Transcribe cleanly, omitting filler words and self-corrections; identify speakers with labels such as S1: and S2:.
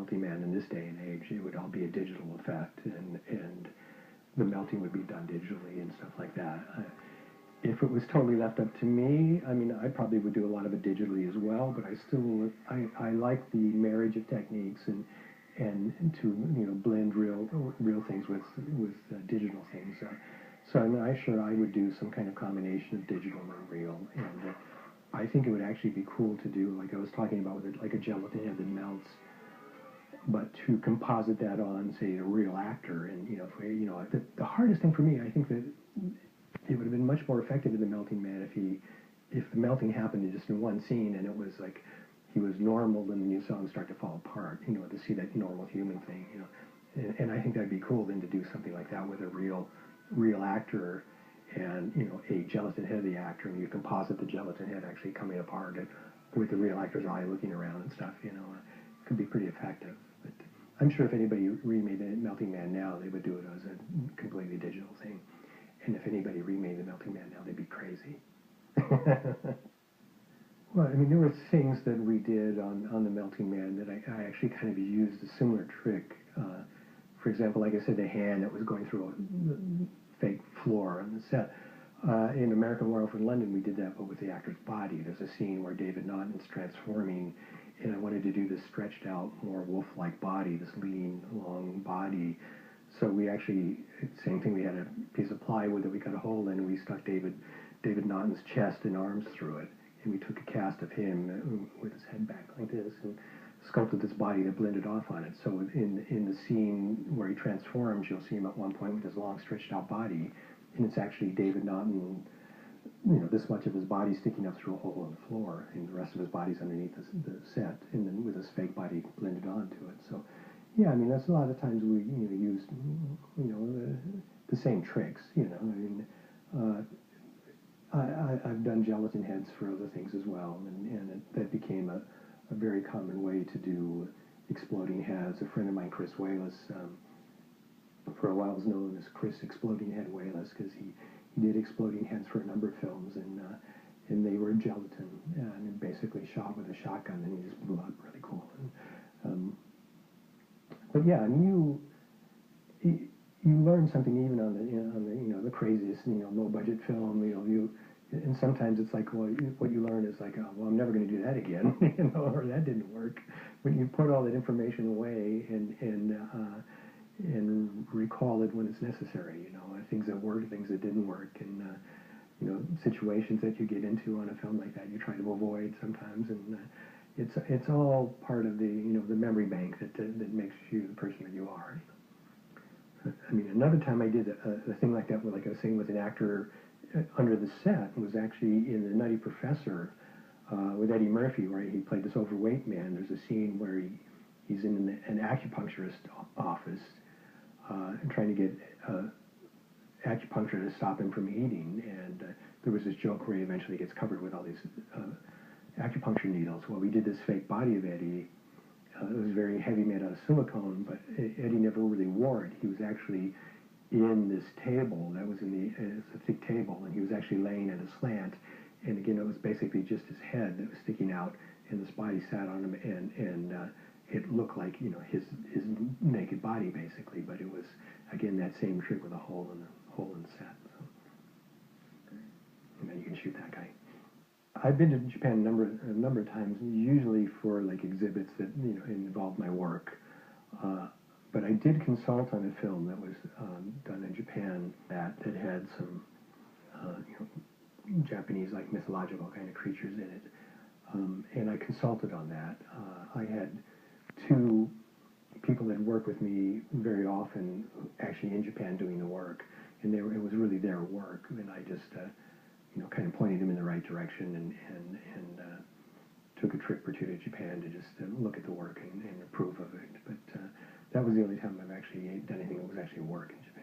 S1: Melting Man in this day and age, it would all be a digital effect, and the melting would be done digitally and stuff like that. If it was totally left up to me, I mean, I probably would do a lot of it digitally as well, but I like the marriage of techniques and to blend real things with digital things. So I'm sure I would do some kind of combination of digital and real, and I think it would actually be cool to do, like I was talking about, with like a gelatin head that melts, but to composite that on, say, a real actor. And the hardest thing for me, I think that it would have been much more effective in the Melting Man if the melting happened just in one scene, and it was like he was normal, and then you saw him start to fall apart, to see that normal human thing, and I think that'd be cool then to do something like that with a real actor and a gelatin head of the actor, and you composite the gelatin head actually coming apart and with the real actor's eye looking around and stuff. It could be pretty effective. But I'm sure if anybody remade the Melting Man now, they would do it as a completely digital thing. And if anybody remade the Melting Man now, they'd be crazy. Well, I mean, there were things that we did on the Melting Man that I actually kind of used a similar trick. For example, like I said, the hand that was going through a fake floor on the set. In American Werewolf in London, we did that, but with the actor's body. There's a scene where David Naughton's transforming, and I wanted to do this stretched out, more wolf-like body, this lean, long body. So we actually, same thing, we had a piece of plywood that we cut a hole in, and we stuck David Naughton's chest and arms through it. And we took a cast of him with his head back like this and sculpted this body that blended off on it. So in the scene where he transforms, you'll see him at one point with his long stretched out body, and it's actually David Naughton, this much of his body sticking up through a hole in the floor, and the rest of his body's underneath the set, and then with his fake body blended onto it. So, yeah, I mean, that's a lot of times we use the same tricks. I've done gelatin heads for other things as well, and that became a very common way to do exploding heads. A friend of mine, Chris Wayless, for a while was known as Chris Exploding Head Wayless, because he did exploding heads for a number of films, and they were gelatin and basically shot with a shotgun, and he just blew up really cool. But yeah, I mean, you learn something even on the craziest low budget film. And sometimes it's like, well, what you learn is like, oh, well, I'm never going to do that again, or that didn't work. When you put all that information away and recall it when it's necessary, things that worked, things that didn't work, and situations that you get into on a film like that, you try to avoid sometimes, and it's all part of the the memory bank that makes you the person that you are. I mean, another time I did a thing like that, like I was saying, with an actor under the set, was actually in The Nutty Professor with Eddie Murphy, where he played this overweight man. There's a scene where he's in an acupuncturist office trying to get acupuncture to stop him from eating, and there was this joke where he eventually gets covered with all these acupuncture needles. Well, we did this fake body of Eddie. It was very heavy, made out of silicone, but Eddie never really wore it. He was actually in this table that was it's a thick table, and he was actually laying at a slant, and again, it was basically just his head that was sticking out, and this body sat on him, and it looked like his naked body basically, but it was again that same trick with a hole in the set. So, and then you can shoot that guy. I've been to Japan a number of times, usually for like exhibits that involve my work. But I did consult on a film that was done in Japan that had some Japanese like mythological kind of creatures in it, and I consulted on that. I had two people that work with me very often, actually in Japan doing the work, and it was really their work, and I just kind of pointed them in the right direction and took a trip or two to Japan to just look at the work and approve of it. But that was the only time I've actually done anything that was actually work in Japan.